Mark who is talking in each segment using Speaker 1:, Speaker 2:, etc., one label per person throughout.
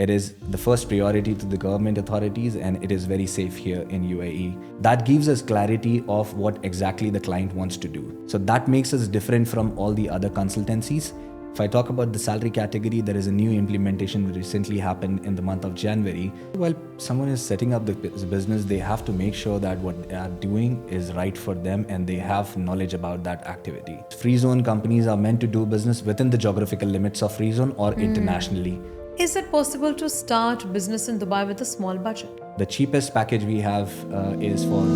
Speaker 1: It is the first priority to the government authorities, and it is very safe here in UAE. That gives us clarity of what exactly the client wants to do. So that makes us different from all the other consultancies. If I talk about the salary category, there is a new implementation that recently happened in the month of January. While someone is setting up the business, they have to make sure that what they are doing is right for them and they have knowledge about that activity. Free zone companies are meant to do business within the geographical limits of free zone or internationally.
Speaker 2: Is it possible to start business in Dubai with a small budget?
Speaker 1: The cheapest package we have is for...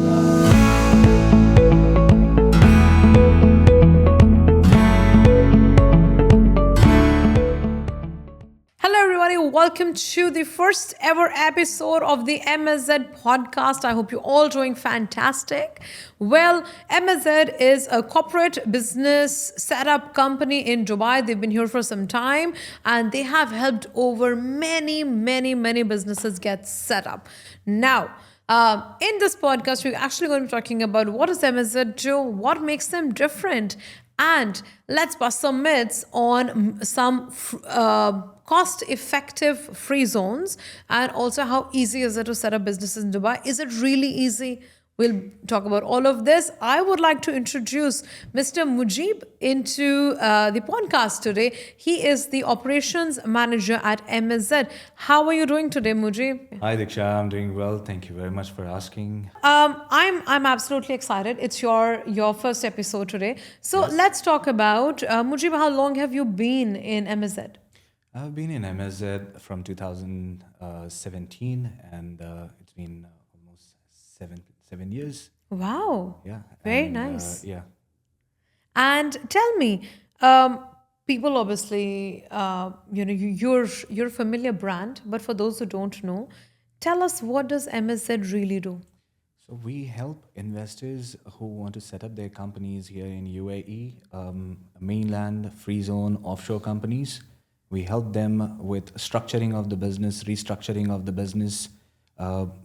Speaker 2: Welcome to the first ever episode of the MSZ podcast. I hope you're all doing fantastic. Well, MSZ is a corporate business setup company in Dubai. They've been here for some time and they have helped over many businesses get set up. Now, in this podcast, we're actually going to be talking about what does MSZ do, what makes them different, and let's bust some myths on some cost-effective free zones, and also how easy is it to set up businesses in Dubai? Is it really easy? We'll talk about all of this. I would like to introduce Mr. Mujib into the podcast today. He is the operations manager at MSZ. How are you doing today, Mujib?
Speaker 1: Hi, Diksha. I'm doing well. Thank you very much for asking.
Speaker 2: I'm absolutely excited. It's your first episode today. So let's talk about Mujib. How long have you been in MSZ?
Speaker 1: I've been in MSZ from 2017, and it's been almost seven years.
Speaker 2: Wow.
Speaker 1: Yeah.
Speaker 2: Very nice.
Speaker 1: Yeah.
Speaker 2: And tell me, people obviously, you're a familiar brand, but for those who don't know, tell us, what does MSZ really do?
Speaker 1: So we help investors who want to set up their companies here in UAE, mainland, free zone, offshore companies. We help them with structuring of the business, restructuring of the business.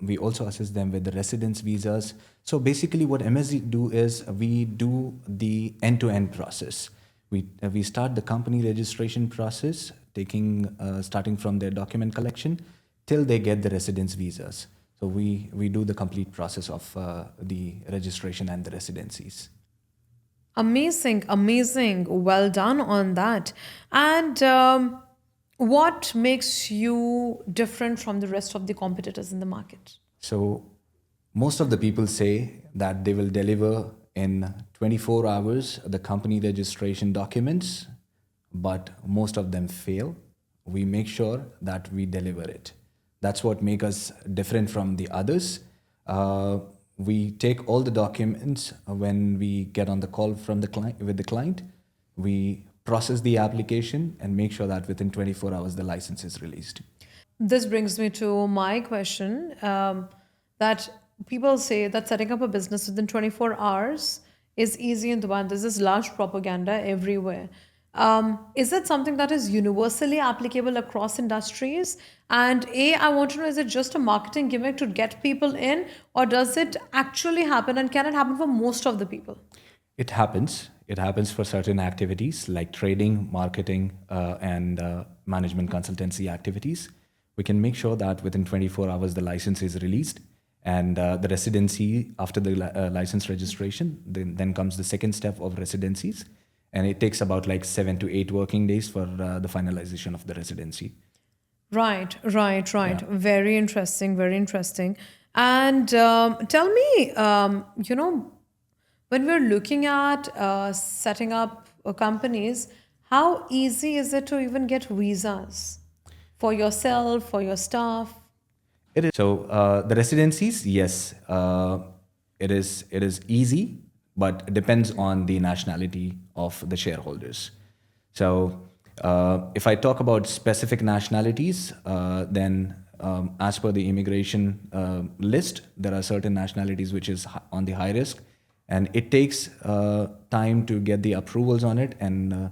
Speaker 1: We also assist them with the residence visas. So basically what MSZ do is we do the end-to-end process. We start the company registration process, starting from their document collection till they get the residence visas. So we do the complete process of the registration and the residencies.
Speaker 2: Amazing. Well done on that. And what makes you different from the rest of the competitors in the market?
Speaker 1: So most of the people say that they will deliver in 24 hours the company registration documents, but most of them fail. We make sure that we deliver it. That's what makes us different from the others. We take all the documents when we get on the call from the client with the client. We process the application and make sure that within 24 hours the license is released.
Speaker 2: This brings me to my question, that people say that setting up a business within 24 hours is easy in Dubai. There's this large propaganda everywhere. Is it something that is universally applicable across industries? And I want to know, is it just a marketing gimmick to get people in, or does it actually happen, and can it happen for most of the people?
Speaker 1: It happens. It happens for certain activities like trading, marketing, and management consultancy activities. We can make sure that within 24 hours the license is released, and the residency after the license registration, then comes the second step of residencies. And it takes about like 7 to 8 working days for the finalization of the residency.
Speaker 2: Right. Yeah. Very interesting. And tell me, when we're looking at setting up companies, how easy is it to even get visas for yourself, for your staff?
Speaker 1: It is. So the residencies, yes, it is easy, but it depends on the nationality of the shareholders. So if I talk about specific nationalities, then as per the immigration list, there are certain nationalities which is on the high risk, and it takes time to get the approvals on it. And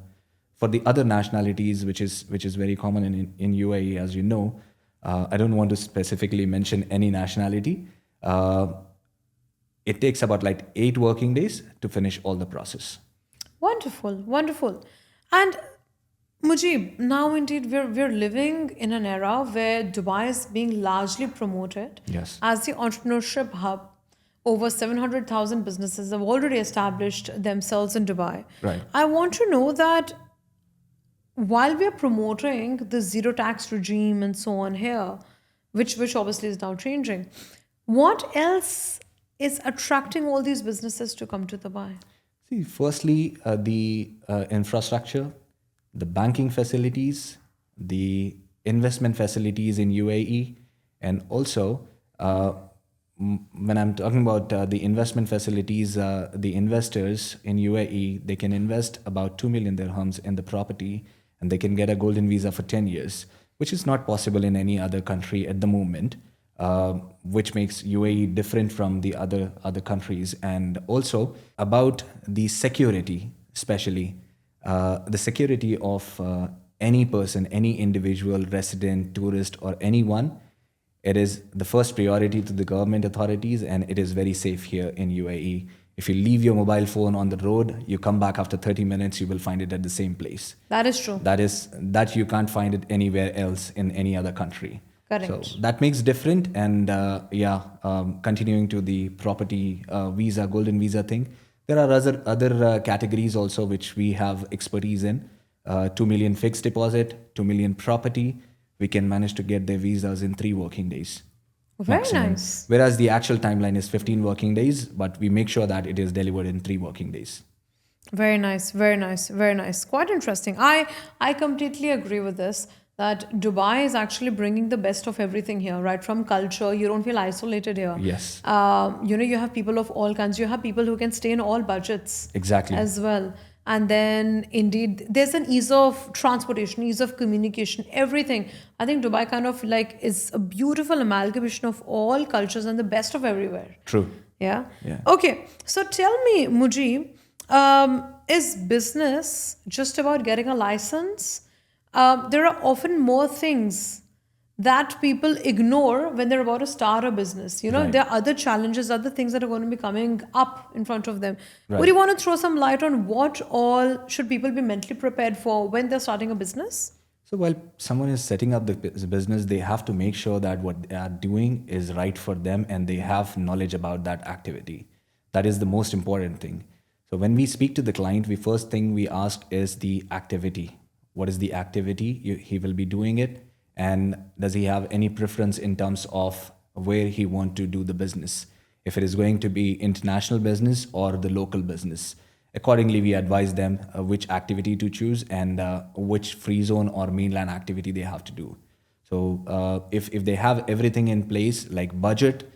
Speaker 1: for the other nationalities, which is very common in UAE, as you know, I don't want to specifically mention any nationality. It takes about like 8 working days to finish all the process.
Speaker 2: Wonderful. And Mujib, now indeed we're living in an era where Dubai is being largely promoted
Speaker 1: Yes.
Speaker 2: as the entrepreneurship hub. Over 700,000 businesses have already established themselves in Dubai.
Speaker 1: Right.
Speaker 2: I want to know that while we are promoting the zero tax regime and so on here, which obviously is now changing, what else is attracting all these businesses to come to Dubai?
Speaker 1: See, firstly, the infrastructure, the banking facilities, the investment facilities in UAE, and also when I'm talking about the investment facilities, the investors in UAE, they can invest about 2 million dirhams in the property and they can get a golden visa for 10 years, which is not possible in any other country at the moment, which makes UAE different from the other countries. And also about the security, especially the security of any person, any individual, resident, tourist, or anyone. It is the first priority to the government authorities, and it is very safe here in UAE. If you leave your mobile phone on the road, you come back after 30 minutes, you will find it at the same place.
Speaker 2: That is true.
Speaker 1: That you can't find it anywhere else in any other country.
Speaker 2: Correct.
Speaker 1: So that makes different. And continuing to the property visa, golden visa thing, there are other categories also which we have expertise in. 2 million fixed deposit, 2 million property. We can manage to get their visas in 3 working days.
Speaker 2: Very
Speaker 1: Maximum.
Speaker 2: nice.
Speaker 1: Whereas the actual timeline is 15 working days, but we make sure that it is delivered in 3 working days.
Speaker 2: Very nice, very nice, very nice. Quite interesting. I completely agree with this that Dubai is actually bringing the best of everything here, right? From culture, you don't feel isolated here.
Speaker 1: Yes.
Speaker 2: You have people of all kinds. You have people who can stay in all budgets.
Speaker 1: Exactly.
Speaker 2: As well. And then indeed, there's an ease of transportation, ease of communication, everything. I think Dubai kind of like is a beautiful amalgamation of all cultures and the best of everywhere.
Speaker 1: True.
Speaker 2: Yeah.
Speaker 1: Yeah.
Speaker 2: Okay. So tell me, Mujib, is business just about getting a license? There are often more things that people ignore when they're about to start a business.
Speaker 1: Right.
Speaker 2: There are other challenges, other things that are going to be coming up in front of them.
Speaker 1: Right.
Speaker 2: Would you want to throw some light on what all should people be mentally prepared for when they're starting a business?
Speaker 1: So while someone is setting up the business, they have to make sure that what they are doing is right for them and they have knowledge about that activity. That is the most important thing. So when we speak to the client, first thing we ask is the activity. What is the activity he will be doing it? And does he have any preference in terms of where he want to do the business? If it is going to be international business or the local business. Accordingly, we advise them which activity to choose and which free zone or mainland activity they have to do. So if they have everything in place, like budget,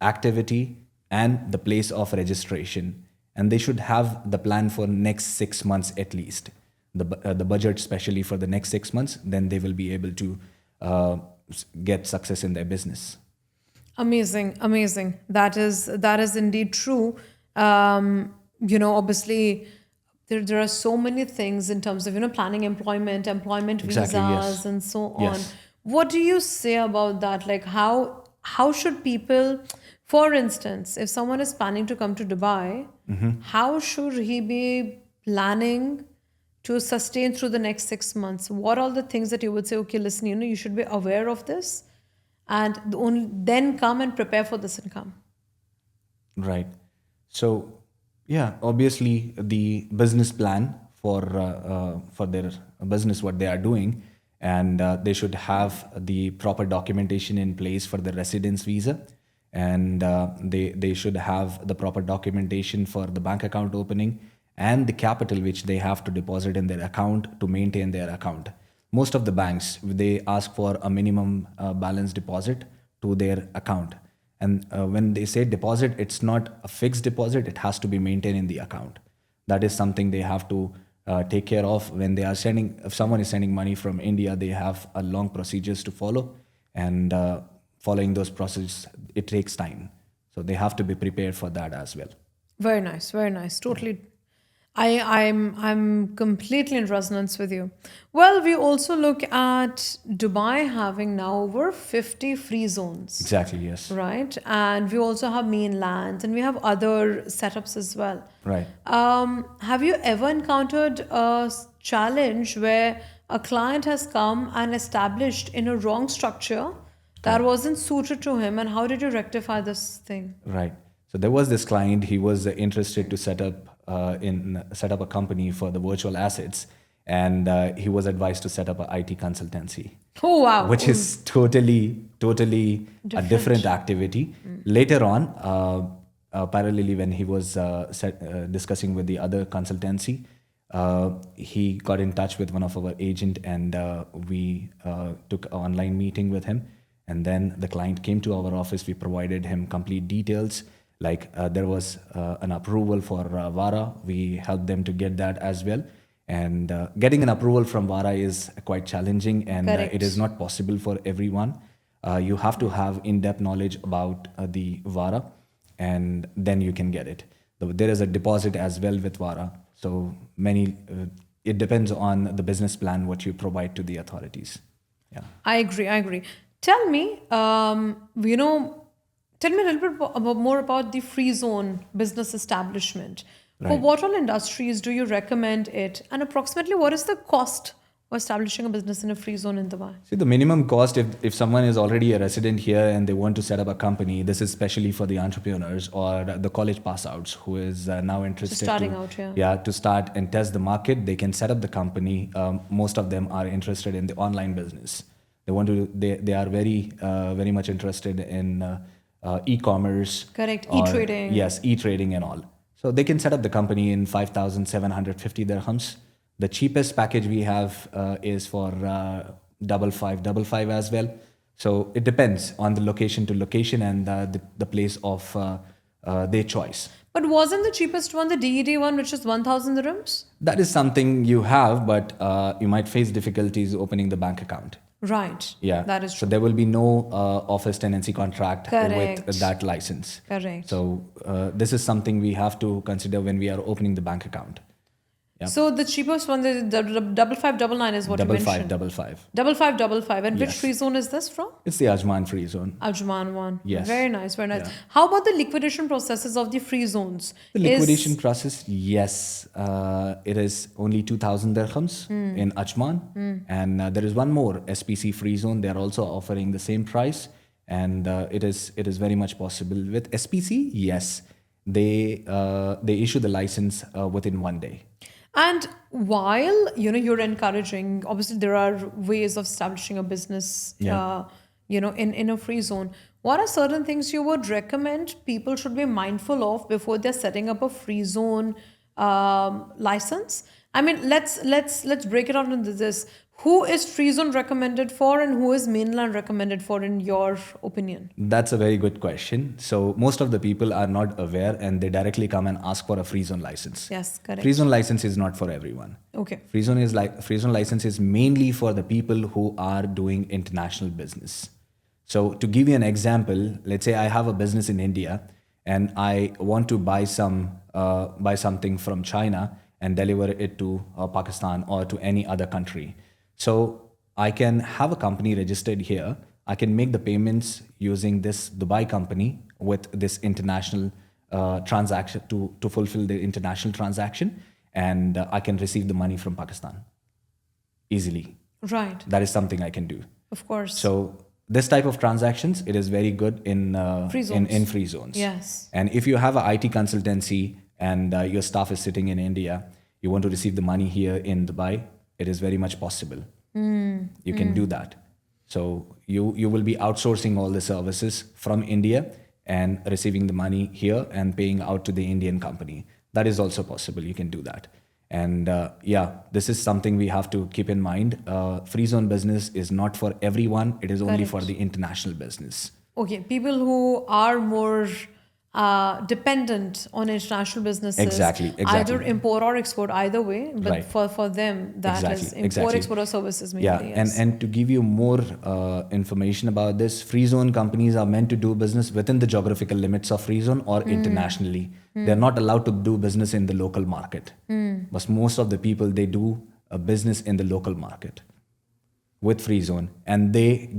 Speaker 1: activity, and the place of registration, and they should have the plan for next 6 months at least, the budget especially for the next 6 months, then they will be able to get success in their business.
Speaker 2: Amazing, amazing. That is indeed true. Obviously, there are so many things in terms of planning employment
Speaker 1: Exactly,
Speaker 2: visas,
Speaker 1: yes.
Speaker 2: and so on.
Speaker 1: Yes.
Speaker 2: What do you say about that? Like how should people, for instance, if someone is planning to come to Dubai, how should he be planning to sustain through the next 6 months? What are the things that you would say, okay, listen, you should be aware of this and then come and prepare for this income?
Speaker 1: Right. So, yeah, obviously the business plan for their business, what they are doing, and they should have the proper documentation in place for the residence visa, and they should have the proper documentation for the bank account opening and the capital which they have to deposit in their account to maintain their account. Most of the banks, they ask for a minimum balance deposit to their account. And when they say deposit, it's not a fixed deposit, it has to be maintained in the account. That is something they have to take care of when they are sending, if someone is sending money from India, they have a long procedures to follow, and following those processes, it takes time. So they have to be prepared for that as well.
Speaker 2: Very nice, very nice. Totally. I'm completely in resonance with you. Well, we also look at Dubai having now over 50 free zones.
Speaker 1: Exactly, yes.
Speaker 2: Right. And we also have Mainland and we have other setups as well.
Speaker 1: Right.
Speaker 2: Have you ever encountered a challenge where a client has come and established in a wrong structure that wasn't suited to him, and how did you rectify this thing?
Speaker 1: Right. So there was this client. He was interested to set up a company for the virtual assets, and he was advised to set up an IT consultancy,
Speaker 2: Oh wow.
Speaker 1: which is totally a different activity. Later on, parallelly, when he was discussing with the other consultancy, he got in touch with one of our agent, and we took an online meeting with him. And then the client came to our office. We provided him complete details. Like there was an approval for VARA. We helped them to get that as well. And getting an approval from VARA is quite challenging, and it is not possible for everyone. You have to have in-depth knowledge about the VARA, and then you can get it. There is a deposit as well with VARA. So it depends on the business plan what you provide to the authorities. Yeah.
Speaker 2: I agree. Tell me, tell me a little bit more about the free zone business establishment. For
Speaker 1: Right.
Speaker 2: what all industries do you recommend it? And approximately what is the cost of establishing a business in a free zone in Dubai?
Speaker 1: See, the minimum cost, if someone is already a resident here and they want to set up a company, this is especially for the entrepreneurs or the college pass outs who is now interested
Speaker 2: starting out, yeah.
Speaker 1: to start and test the market. They can set up the company. Most of them are interested in the online business. They are very much interested in e-commerce.
Speaker 2: Correct.
Speaker 1: or-
Speaker 2: E-trading.
Speaker 1: Yes, e-trading and all. So they can set up the company in 5,750 dirhams. The cheapest package we have is for 555 as well. So it depends on the location to location and the place of their choice.
Speaker 2: But wasn't the cheapest one the DED one, which is 1,000 dirhams?
Speaker 1: That is something you have, but you might face difficulties opening the bank account.
Speaker 2: Right.
Speaker 1: Yeah.
Speaker 2: That is
Speaker 1: So
Speaker 2: true.
Speaker 1: there will be no office tenancy contract
Speaker 2: Correct.
Speaker 1: with that license.
Speaker 2: Correct.
Speaker 1: So this is something we have to consider when we are opening the bank account. Yep.
Speaker 2: So the cheapest one, the 5599 is what you mentioned.
Speaker 1: 5555.
Speaker 2: 5555. And which
Speaker 1: Yes.
Speaker 2: free zone is this from?
Speaker 1: It's the Ajman free zone.
Speaker 2: Ajman one.
Speaker 1: Yes.
Speaker 2: Very nice, very nice.
Speaker 1: Yeah.
Speaker 2: How about the liquidation processes of the free zones?
Speaker 1: The liquidation process, yes, it is only 2,000 dirhams in Ajman. And there is one more SPC free zone. They are also offering the same price. And it is very much possible. With SPC, yes, they issue the license within 1 day.
Speaker 2: And while you're encouraging, obviously there are ways of establishing a business,
Speaker 1: Yeah.
Speaker 2: in a free zone. What are certain things you would recommend people should be mindful of before they're setting up a free zone license? I mean, let's break it out into this. Who is free zone recommended for, and who is mainland recommended for, in your opinion?
Speaker 1: That's a very good question. So most of the people are not aware, and they directly come and ask for a free zone license.
Speaker 2: Yes, correct.
Speaker 1: Free zone license is not for everyone.
Speaker 2: Okay.
Speaker 1: Free zone license is mainly for the people who are doing international business. So to give you an example, let's say I have a business in India and I want to buy something from China and deliver it to Pakistan or to any other country. So I can have a company registered here. I can make the payments using this Dubai company with this international transaction to fulfill the international transaction, and I can receive the money from Pakistan easily.
Speaker 2: Right.
Speaker 1: That is something I can do.
Speaker 2: Of course.
Speaker 1: So this type of transactions, it is very good in
Speaker 2: Free zones.
Speaker 1: in free zones.
Speaker 2: Yes.
Speaker 1: And if you have an IT consultancy and your staff is sitting in India, you want to receive the money here in Dubai, it is very much possible. You can do that. So you will be outsourcing all the services from India and receiving the money here and paying out to the Indian company. That is also possible. You can do that. And this is something we have to keep in mind. Free zone business is not for everyone. It is only for the international business.
Speaker 2: Okay, people who are more dependent on international businesses.
Speaker 1: Exactly.
Speaker 2: Either import or export, either way. But
Speaker 1: Right.
Speaker 2: for them, that is import,
Speaker 1: Exactly.
Speaker 2: export, or services mainly.
Speaker 1: Yeah,
Speaker 2: Yes.
Speaker 1: and to give you more information about this, free zone companies are meant to do business within the geographical limits of free zone or internationally. They're not allowed to do business in the local market. But most of the people, they do a business in the local market with free zone, and they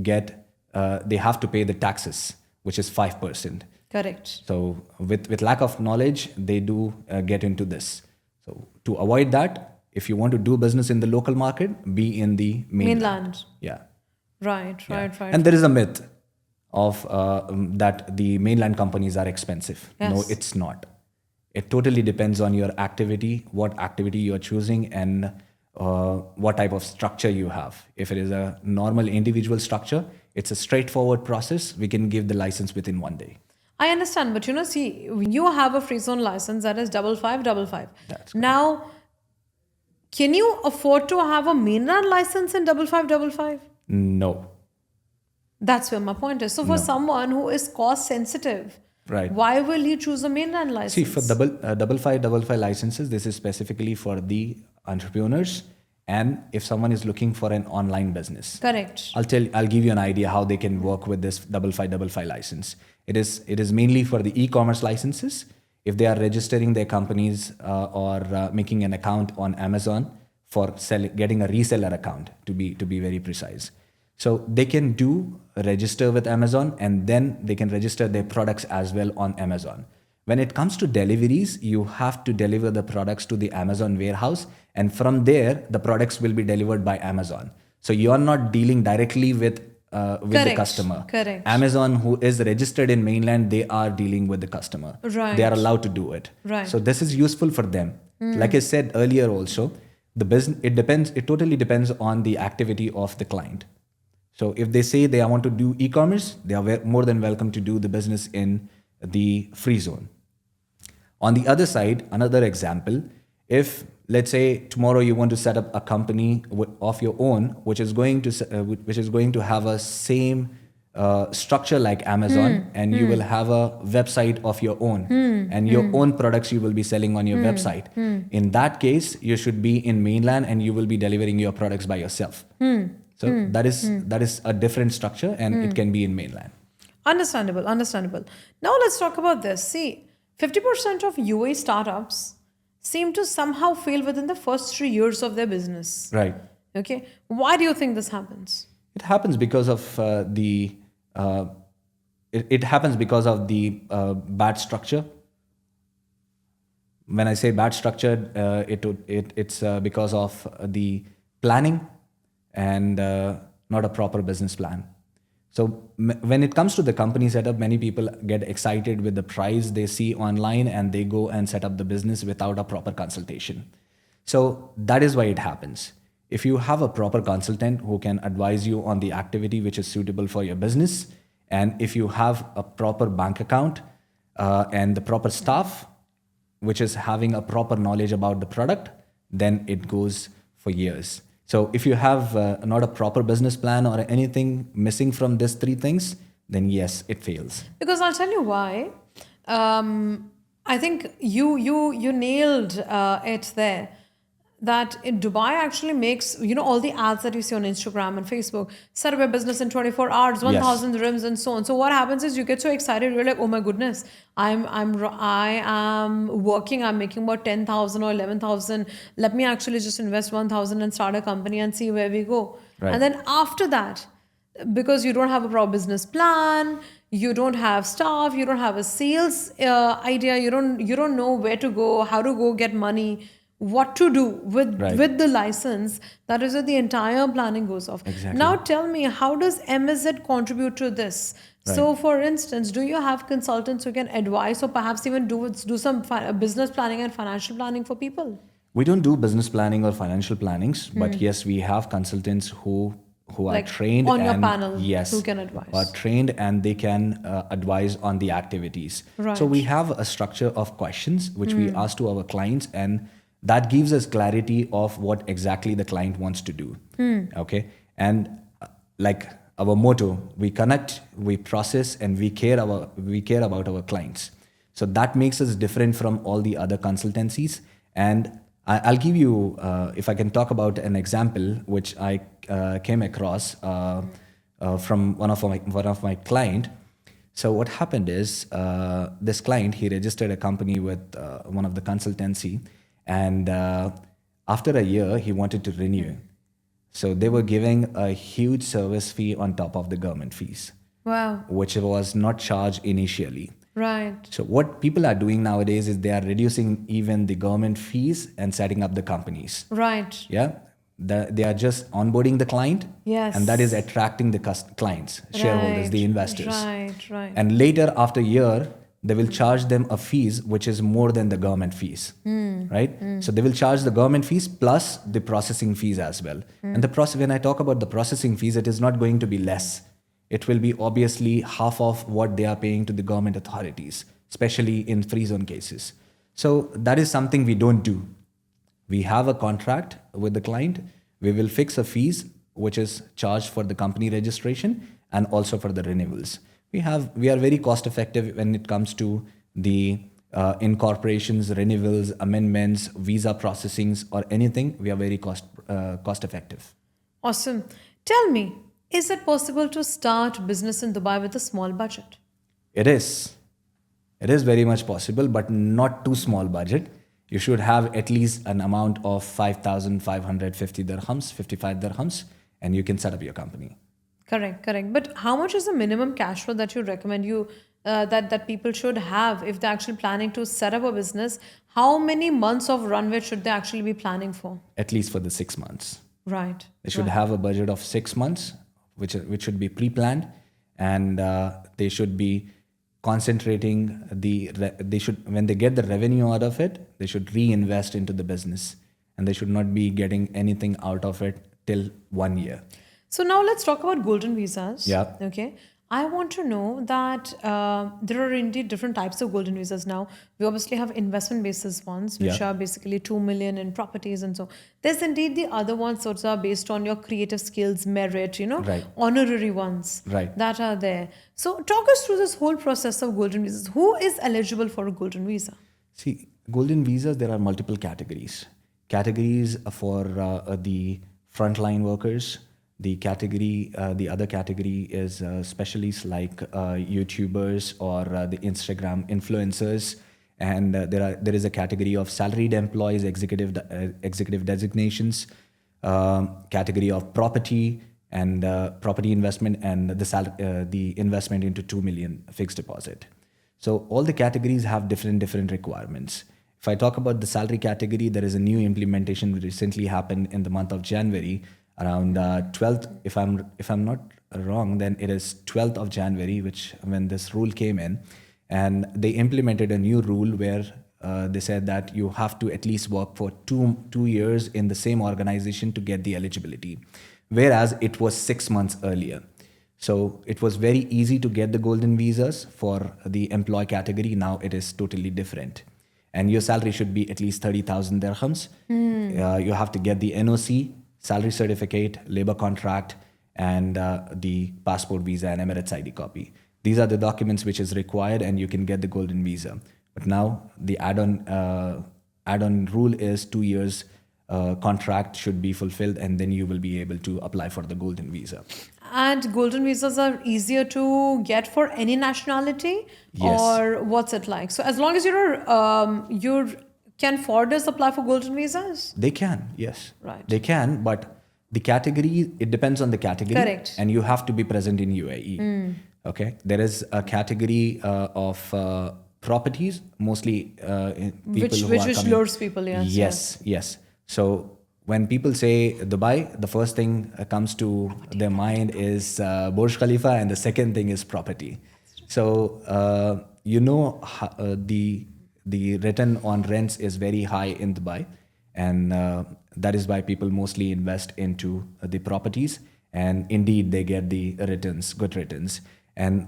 Speaker 1: have to pay the taxes, which is 5%.
Speaker 2: Correct.
Speaker 1: So with lack of knowledge, they do get into this. So to avoid that, If you want to do business in the local market, be in the mainland. Yeah.
Speaker 2: Right.
Speaker 1: And there is a myth of that the mainland companies are expensive.
Speaker 2: Yes.
Speaker 1: No, it's not. It totally depends on your activity, what activity you're choosing, and what type of structure you have. If it is a normal individual structure, it's a straightforward process. We can give the license within 1 day.
Speaker 2: I understand, but see, you have a free zone license that is 5555.
Speaker 1: That's correct.
Speaker 2: Now, can you afford to have a mainland license in 5555?
Speaker 1: No.
Speaker 2: That's where my point is. So for someone who is cost sensitive,
Speaker 1: Right.
Speaker 2: why will he choose a mainland license?
Speaker 1: See, for 5555 licenses, this is specifically for the entrepreneurs, and if someone is looking for an online business.
Speaker 2: Correct.
Speaker 1: I'll give you an idea how they can work with this 5555 license. It is mainly for the e-commerce licenses. If they are registering their companies or making an account on Amazon for getting a reseller account, to be very precise. So they can register with Amazon, and then they can register their products as well on Amazon. When it comes to deliveries, you have to deliver the products to the Amazon warehouse, and from there, the products will be delivered by Amazon. So you are not dealing directly with the customer.
Speaker 2: Correct.
Speaker 1: Amazon, who is registered in mainland, they are dealing with the customer.
Speaker 2: Right.
Speaker 1: They are allowed to do it.
Speaker 2: Right.
Speaker 1: So this is useful for them. Like I said earlier also, the business, it totally depends on the activity of the client. So if they say they want to do e-commerce, they are more than welcome to do the business in the free zone. On the other side, another example, if let's say tomorrow you want to set up a company of your own, which is going to have a same structure like Amazon, and you will have a website of your own, and your own products you will be selling on your website. In that case, you should be in mainland, and you will be delivering your products by yourself. So that is a different structure, and it can be in mainland.
Speaker 2: Understandable. Now let's talk about this. See, 50% of UAE startups seem to somehow fail within the first 3 years of their business.
Speaker 1: Right.
Speaker 2: Okay. Why do you think this happens?
Speaker 1: It happens because of it happens because of the bad structure. When I say bad structure, it's because of the planning and not a proper business plan. So when it comes to the company setup, many people get excited with the price they see online, and they go and set up the business without a proper consultation. So that is why it happens. If you have a proper consultant who can advise you on the activity which is suitable for your business, and if you have a proper bank account and the proper staff, which is having a proper knowledge about the product, then it goes for years. So if you have not a proper business plan or anything missing from these 3 things, then yes, it fails.
Speaker 2: Because I'll tell you why. I think you nailed it there. That in Dubai actually makes, all the ads that you see on Instagram and Facebook, set up a business in 24 hours, 1,000 dirhams and so on. So what happens is you get so excited, you're like, oh my goodness, I am working, I'm making about 10,000 or 11,000. Let me actually just invest 1,000 and start a company and see where we go.
Speaker 1: Right.
Speaker 2: And then after that, because you don't have a proper business plan, you don't have staff, you don't have a sales idea, you don't know where to go, how to go get money, what to do with the license. That is where the entire planning goes off.
Speaker 1: Exactly.
Speaker 2: Now tell me, how does MSZ contribute to this? Right. So for instance, do you have consultants who can advise or perhaps even do some business planning and financial planning for people?
Speaker 1: We don't do business planning or financial plannings, but yes, we have consultants who are trained
Speaker 2: on your
Speaker 1: and
Speaker 2: panel,
Speaker 1: yes,
Speaker 2: who can advise.
Speaker 1: Are trained, and they can advise on the activities.
Speaker 2: Right.
Speaker 1: So we have a structure of questions which we ask to our clients, and that gives us clarity of what exactly the client wants to do. Okay. And like our motto, we connect, we process, and we care about our clients. So that makes us different from all the other consultancies. And I'll give you, if I can talk about an example, which I came across from one of my client. So what happened is this client, he registered a company with one of the consultancy. And after a year, he wanted to renew. So they were giving a huge service fee on top of the government fees.
Speaker 2: Wow.
Speaker 1: Which was not charged initially.
Speaker 2: Right.
Speaker 1: So what people are doing nowadays is they are reducing even the government fees and setting up the companies.
Speaker 2: Right.
Speaker 1: Yeah, they are just onboarding the client,
Speaker 2: Yes.
Speaker 1: and that is attracting the clients, shareholders, the investors.
Speaker 2: Right.
Speaker 1: And later, after a year, they will charge them a fees which is more than the government fees, right? So they will charge the government fees plus the processing fees as well. And the process, when I talk about the processing fees, it is not going to be less. It will be obviously half of what they are paying to the government authorities, especially in free zone cases. So that is something we don't do. We have a contract with the client. We will fix a fees which is charged for the company registration and also for the renewals. We are very cost effective when it comes to the incorporations, renewals, amendments, visa processings, or anything. We are very cost effective.
Speaker 2: Awesome. Tell me, is it possible to start business in Dubai with a small budget?
Speaker 1: It is. It is very much possible, but not too small budget. You should have at least an amount of 5,550 dirhams, 55 dirhams, and you can set up your company.
Speaker 2: Correct. But how much is the minimum cash flow that you recommend that people should have if they're actually planning to set up a business? How many months of runway should they actually be planning for?
Speaker 1: At least for the 6 months.
Speaker 2: Right.
Speaker 1: They should have a budget of 6 months, which should be pre-planned, and they should be concentrating they should, when they get the revenue out of it, they should reinvest into the business, and they should not be getting anything out of it till 1 year.
Speaker 2: So now let's talk about golden visas.
Speaker 1: Yeah.
Speaker 2: Okay. I want to know that there are indeed different types of golden visas now. We obviously have investment basis ones, which
Speaker 1: Yeah.
Speaker 2: are basically 2 million in properties and so. There's indeed the other ones that are based on your creative skills, merit,
Speaker 1: Right.
Speaker 2: honorary ones
Speaker 1: Right.
Speaker 2: that are there. So talk us through this whole process of golden visas. Who is eligible for a golden visa?
Speaker 1: See, golden visas, there are multiple categories. Categories for the frontline workers. The other category is specialists like YouTubers or the Instagram influencers. And there is a category of salaried employees, executive designations, category of property and property investment, and the investment into 2 million fixed deposit. So all the categories have different requirements. If I talk about the salary category, there is a new implementation which recently happened in the month of January, around 12th. If I'm not wrong, then it is 12th of January, which when this rule came in, and they implemented a new rule where they said that you have to at least work for two years in the same organization to get the eligibility, whereas it was 6 months earlier. So it was very easy to get the golden visas for the employee category. Now it is totally different. And your salary should be at least 30,000 dirhams. You have to get the NOC, salary certificate, labor contract, and the passport visa and Emirates ID copy. These are the documents which is required, and you can get the golden visa. But now the add-on rule is 2 years contract should be fulfilled, and then you will be able to apply for the golden visa.
Speaker 2: And golden visas are easier to get for any nationality?
Speaker 1: Yes.
Speaker 2: Or what's it like? So as long as can foreigners apply for golden visas?
Speaker 1: They can, yes.
Speaker 2: Right.
Speaker 1: They can, but the category, it depends on the category.
Speaker 2: Correct.
Speaker 1: And you have to be present in UAE. Okay. There is a category of properties, mostly people who are
Speaker 2: which
Speaker 1: coming.
Speaker 2: lures people, yes.
Speaker 1: Yes. So when people say Dubai, the first thing comes to their mind is Burj Khalifa, and the second thing is property. So the return on rents is very high in Dubai, and that is why people mostly invest into the properties, and indeed they get the returns, good returns, and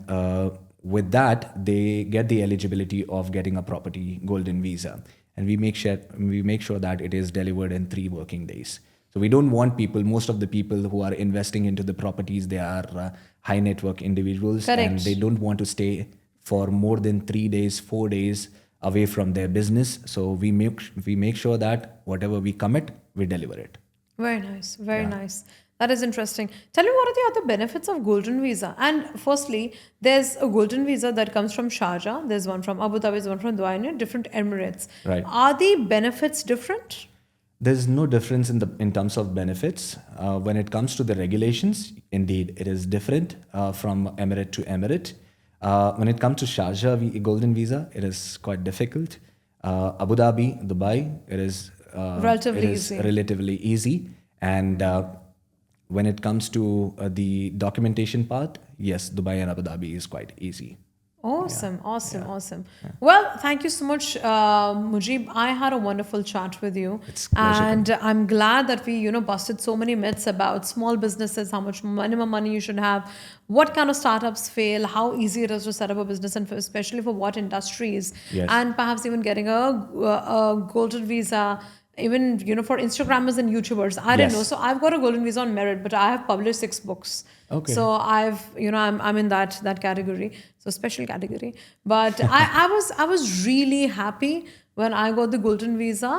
Speaker 1: with that they get the eligibility of getting a property golden visa, and we make sure that it is delivered in 3 working days. So we don't want most of the people who are investing into the properties, they are high network individuals.
Speaker 2: Correct.
Speaker 1: And they don't want to stay for more than 3 days, 4 days away from their business. So we make sure that whatever we commit, we deliver it.
Speaker 2: Very nice. Very nice. That is interesting. Tell me, what are the other benefits of golden visa? And firstly, there's a golden visa that comes from Sharjah. There's one from Abu Dhabi, there's one from Dubai, different Emirates.
Speaker 1: Right.
Speaker 2: Are the benefits different?
Speaker 1: There's no difference in terms of benefits. When it comes to the regulations, indeed, it is different from emirate to emirate. When it comes to Sharjah Golden Visa, it is quite difficult. Abu Dhabi, Dubai,
Speaker 2: Relatively
Speaker 1: it is
Speaker 2: easy.
Speaker 1: relatively easy. And when it comes to the documentation part, yes, Dubai and Abu Dhabi is quite easy.
Speaker 2: Awesome, awesome. Well, thank you so much, Mujib. I had a wonderful chat with you,
Speaker 1: It's a pleasure.
Speaker 2: and I'm glad that we, busted so many myths about small businesses, how much minimum money you should have, what kind of startups fail, how easy it is to set up a business, and especially for what industries,
Speaker 1: Yes.
Speaker 2: and perhaps even getting a golden visa. Even for Instagrammers and YouTubers, I didn't
Speaker 1: Yes.
Speaker 2: know. So I've got a golden visa on merit, but I have published 6 books.
Speaker 1: Okay.
Speaker 2: So I'm in that category, so special category. But I was really happy when I got the golden visa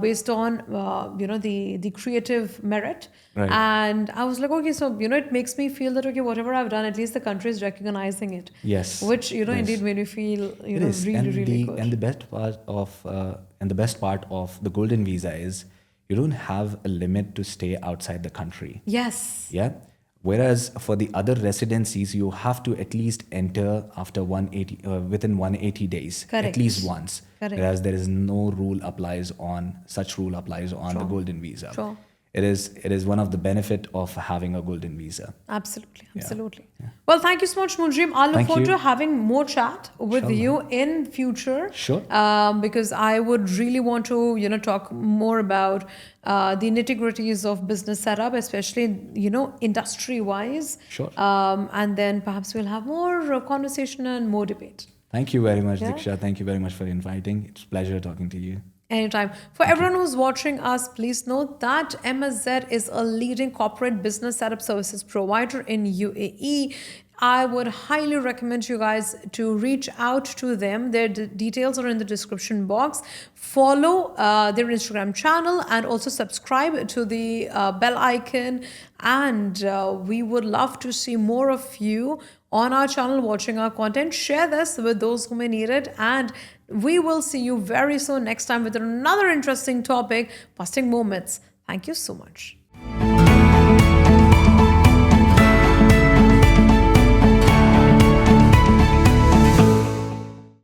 Speaker 2: based on the creative merit,
Speaker 1: Right.
Speaker 2: and I was like, okay, so it makes me feel that okay, whatever I've done, at least the country is recognizing it.
Speaker 1: Yes.
Speaker 2: Which
Speaker 1: Yes.
Speaker 2: indeed made me feel
Speaker 1: It is.
Speaker 2: really
Speaker 1: and
Speaker 2: really
Speaker 1: the
Speaker 2: good.
Speaker 1: and the best part of the golden visa is you don't have a limit to stay outside the country.
Speaker 2: Yes.
Speaker 1: Yeah. Whereas for the other residencies, you have to at least enter after 180 within 180 days,
Speaker 2: Correct.
Speaker 1: at least once.
Speaker 2: Correct.
Speaker 1: Whereas there is no such rule applies on the golden visa.
Speaker 2: Sure.
Speaker 1: It is one of the benefit of having a golden visa.
Speaker 2: Absolutely. Well, thank you so much, Mujib. I look
Speaker 1: Thank
Speaker 2: forward
Speaker 1: you.
Speaker 2: to having more chat with
Speaker 1: Inshallah.
Speaker 2: you in future.
Speaker 1: Sure.
Speaker 2: Because I would really want to, talk more about the nitty-gritties of business setup, especially, industry-wise.
Speaker 1: Sure.
Speaker 2: And then perhaps we'll have more conversation and more debate.
Speaker 1: Thank you very much,
Speaker 2: Yeah.
Speaker 1: Diksha. Thank you very much for inviting. It's a pleasure talking to you.
Speaker 2: Anytime. For everyone who's watching us, please note that MSZ is a leading corporate business setup services provider in UAE. I would highly recommend you guys to reach out to them. Their details are in the description box. Follow their Instagram channel and also subscribe to the bell icon. And we would love to see more of you on our channel watching our content. Share this with those who may need it, and we will see you very soon next time with another interesting topic, busting moments. Thank you so much.